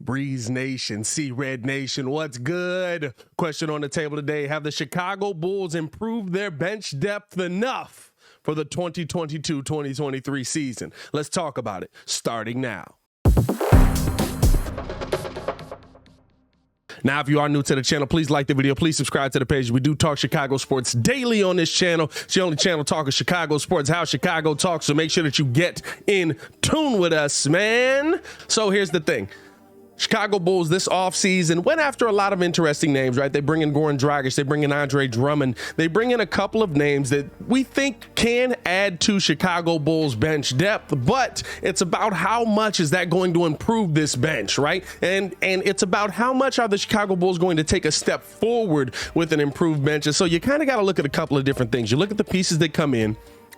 Breeze Nation, See Red Nation, what's good? Question on the table today: have the Chicago Bulls improved their bench depth enough for the 2022-2023 season? Let's talk about it, starting now. Now, if you are new to the channel, please like the video. Please subscribe to the page. We do talk Chicago sports daily on this channel. It's the only channel talking Chicago sports, how Chicago talks. So make sure that you get in tune with us, man. So here's the thing. Chicago Bulls this offseason went after a lot of interesting names, right? They bring in Goran Dragic, they bring in Andre Drummond, they bring in a couple of names that we think can add to Chicago Bulls bench depth, but it's about how much is that going to improve this bench, right? And it's about how much are the Chicago Bulls going to take a step forward with an improved bench. And so you kind of got to look at a couple of different things. You look at the pieces that come in.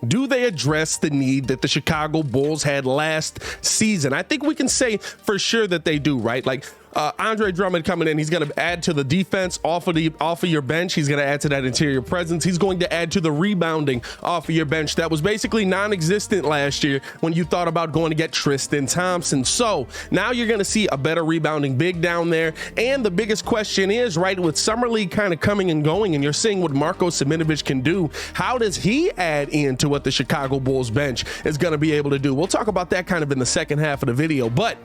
Do they address the need that the Chicago Bulls had last season? I think we can say for sure that they do, right? Like Andre Drummond coming in, he's going to add to the defense off of your bench. He's going to add to that interior presence. He's going to add to the rebounding off of your bench that was basically non-existent last year when you thought about going to get Tristan Thompson. So now you're going to see a better rebounding big down there. And the biggest question is, right, with Summer League kind of coming and going, and you're seeing what Marko Simonovic can do, how does he add into what the Chicago Bulls bench is going to be able to do? We'll talk about that kind of in the second half of the video. But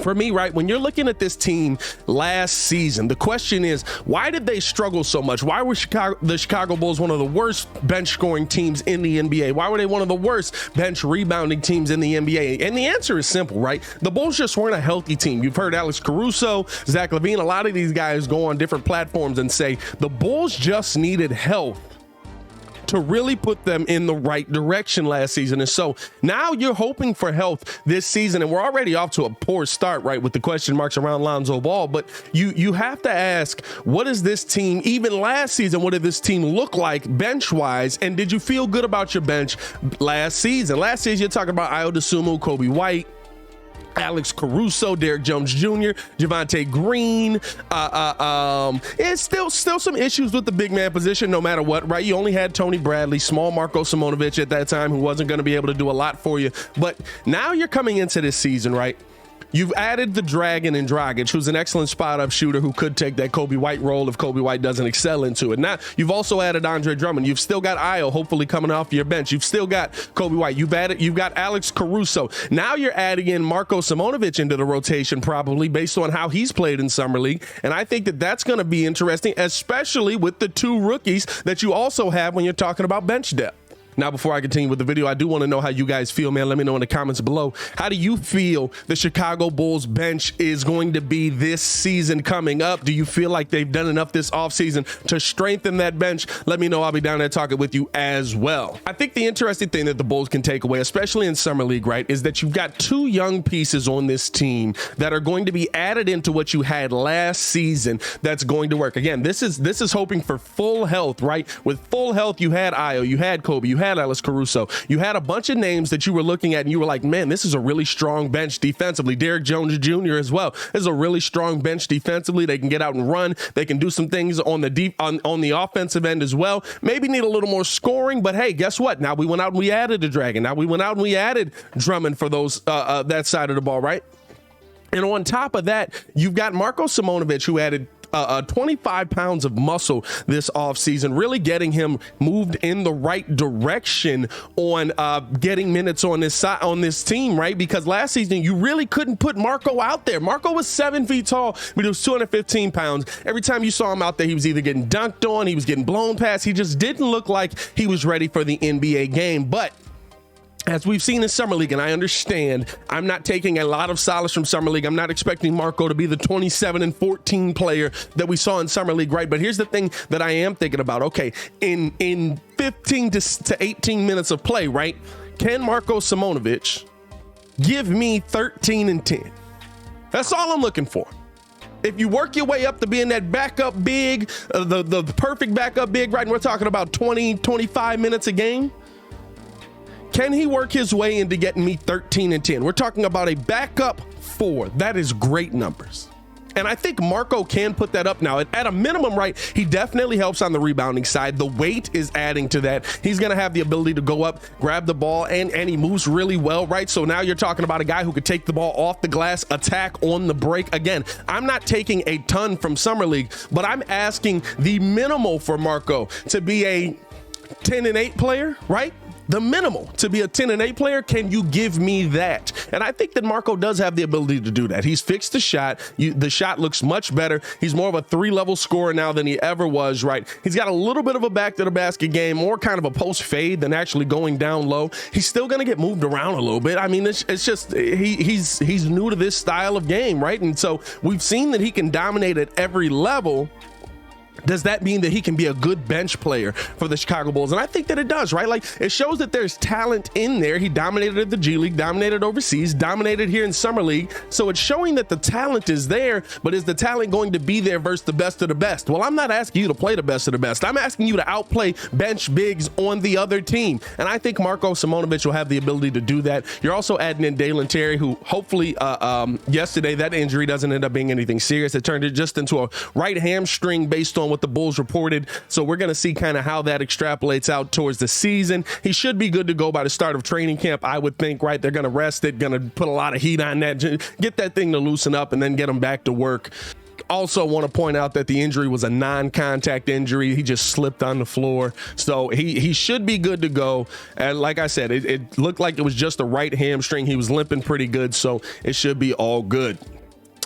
for me, right, when you're looking at this team last season, the question is, why did they struggle so much? Why were the Chicago Bulls one of the worst bench scoring teams in the NBA? Why were they one of the worst bench rebounding teams in the NBA? And the answer is simple, right? The Bulls just weren't a healthy team. You've heard Alex Caruso, Zach LaVine, a lot of these guys go on different platforms and say the Bulls just needed health to really put them in the right direction last season. And so now you're hoping for health this season, and we're already off to a poor start, right, with the question marks around Lonzo Ball. But you have to ask, what is this team, even last season, what did this team look like bench-wise? And did you feel good about your bench last season? Last season, you're talking about Ayo Dosunmu, Kobe White, Alex Caruso, Derrick Jones Jr., Javonte Green. It's still some issues with the big man position, no matter what, right? You only had Tony Bradley, small Marko Simonovic at that time, who wasn't going to be able to do a lot for you. But now you're coming into this season, right? You've added the Dragon and Dragic, who's an excellent spot-up shooter who could take that Kobe White role if Kobe White doesn't excel into it. Now, you've also added Andre Drummond. You've still got Ayo, hopefully coming off your bench. You've still got Kobe White. You've got Alex Caruso. Now you're adding in Marko Simonovic into the rotation, probably based on how he's played in Summer League. And I think that that's going to be interesting, especially with the two rookies that you also have when you're talking about bench depth. Now, before I continue with the video, I do want to know how you guys feel, man. Let me know in the comments below. How do you feel the Chicago Bulls bench is going to be this season coming up? Do you feel like they've done enough this offseason to strengthen that bench? Let me know. I'll be down there talking with you as well. I think the interesting thing that the Bulls can take away, especially in Summer League, right, is that you've got two young pieces on this team that are going to be added into what you had last season that's going to work. Again, this is hoping for full health, right? With full health, you had Ayo, you had Kobe, you had Alex Caruso. You had a bunch of names that you were looking at and you were like, man, this is a really strong bench defensively. Derrick Jones Jr. as well. This is a really strong bench defensively. They can get out and run. They can do some things on the offensive end as well. Maybe need a little more scoring, but hey, guess what? Now we went out and we added the Dragon. Now we went out and we added Drummond for those that side of the ball, right? And on top of that, you've got Marko Simonovic, who added 25 pounds of muscle this offseason, really getting him moved in the right direction on getting minutes on this team, right? Because last season you really couldn't put Marko out there. Marko was 7 feet tall, but he was 215 pounds. Every time you saw him out there, he was either getting dunked on, he was getting blown past. He just didn't look like he was ready for the NBA game. But as we've seen in Summer League, and I understand, I'm not taking a lot of solace from Summer League. I'm not expecting Marko to be the 27-14 player that we saw in Summer League, right? But here's the thing that I am thinking about. Okay, in 15 to 18 minutes of play, right, can Marko Simonovic give me 13 and 10? That's all I'm looking for. If you work your way up to being that backup big, the perfect backup big, right, and we're talking about 20, 25 minutes a game, can he work his way into getting me 13 and 10? We're talking about a backup 4. That is great numbers. And I think Marco can put that up now. At a minimum, right, he definitely helps on the rebounding side. The weight is adding to that. He's going to have the ability to go up, grab the ball, and he moves really well, right? So now you're talking about a guy who could take the ball off the glass, attack on the break. Again, I'm not taking a ton from Summer League, but I'm asking the minimal for Marco to be a 10-8 player, right? The minimal to be a 10-8 player. Can you give me that? And I think that Marco does have the ability to do that. He's fixed the shot. The shot looks much better. He's more of a 3-level scorer now than he ever was, right? He's got a little bit of a back to the basket game, more kind of a post fade than actually going down low. He's still going to get moved around a little bit. I mean, it's just he's new to this style of game, right? And so we've seen that he can dominate at every level. Does that mean that he can be a good bench player for the Chicago Bulls? And I think that it does, right? Like, it shows that there's talent in there. He dominated at the G League, dominated overseas, dominated here in Summer League. So it's showing that the talent is there, but is the talent going to be there versus the best of the best? Well, I'm not asking you to play the best of the best. I'm asking you to outplay bench bigs on the other team. And I think Marko Simonovic will have the ability to do that. You're also adding in Dalen Terry, who hopefully yesterday that injury doesn't end up being anything serious. It turned it just into a right hamstring based on what the Bulls reported. So we're going to see kind of how that extrapolates out towards the season. He should be good to go by the start of training camp, I would think, right? They're going to rest it, going to put a lot of heat on that, get that thing to loosen up and then get him back to work. Also want to point out that the injury was a non-contact injury. He just slipped on the floor. So he should be good to go. And like I said, it looked like it was just a right hamstring. He was limping pretty good, so it should be all good.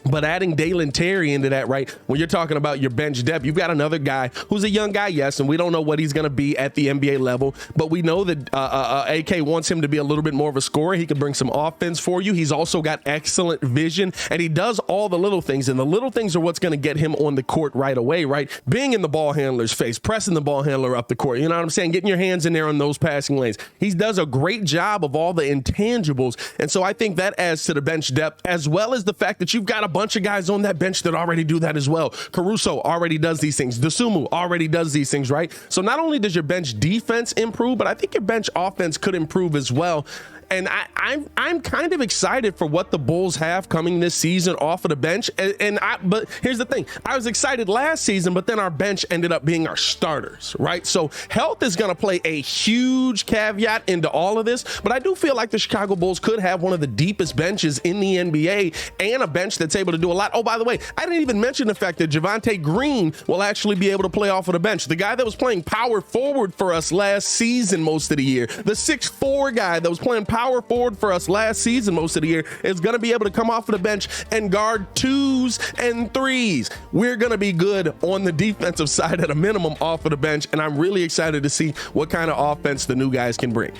But adding Dalen Terry into that, right, when you're talking about your bench depth, you've got another guy who's a young guy, yes, and we don't know what he's going to be at the NBA level, but we know that AK wants him to be a little bit more of a scorer. He can bring some offense for you. He's also got excellent vision, and he does all the little things, and the little things are what's going to get him on the court right away, right? Being in the ball handler's face, pressing the ball handler up the court, you know what I'm saying? Getting your hands in there on those passing lanes. He does a great job of all the intangibles, and so I think that adds to the bench depth, as well as the fact that you've got a bunch of guys on that bench that already do that as well. Caruso already does these things. Dosunmu already does these things, right? So not only does your bench defense improve, but I think your bench offense could improve as well. And I'm kind of excited for what the Bulls have coming this season off of the bench. But here's the thing. I was excited last season, but then our bench ended up being our starters, right? So health is going to play a huge caveat into all of this. But I do feel like the Chicago Bulls could have one of the deepest benches in the NBA and a bench that's able to do a lot. Oh, by the way, I didn't even mention the fact that Javonte Green will actually be able to play off of the bench. The guy that was playing power forward for us last season most of the year, the 6'4" guy that was playing power forward for us last season most of the year, is going to be able to come off of the bench and guard 2s and 3s. We're going to be good on the defensive side at a minimum off of the bench, and I'm really excited to see what kind of offense the new guys can bring.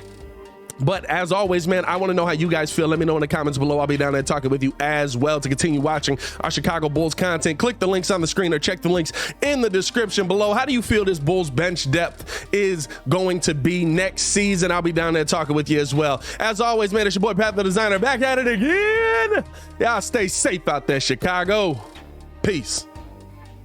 But as always, man, I want to know how you guys feel. Let me know in the comments below. I'll be down there talking with you as well. To continue watching our Chicago Bulls content, click the links on the screen or check the links in the description below. How do you feel this Bulls bench depth is going to be next season? I'll be down there talking with you as well. As always, man, it's your boy Pat the Designer back at it again. Y'all stay safe out there, Chicago. Peace.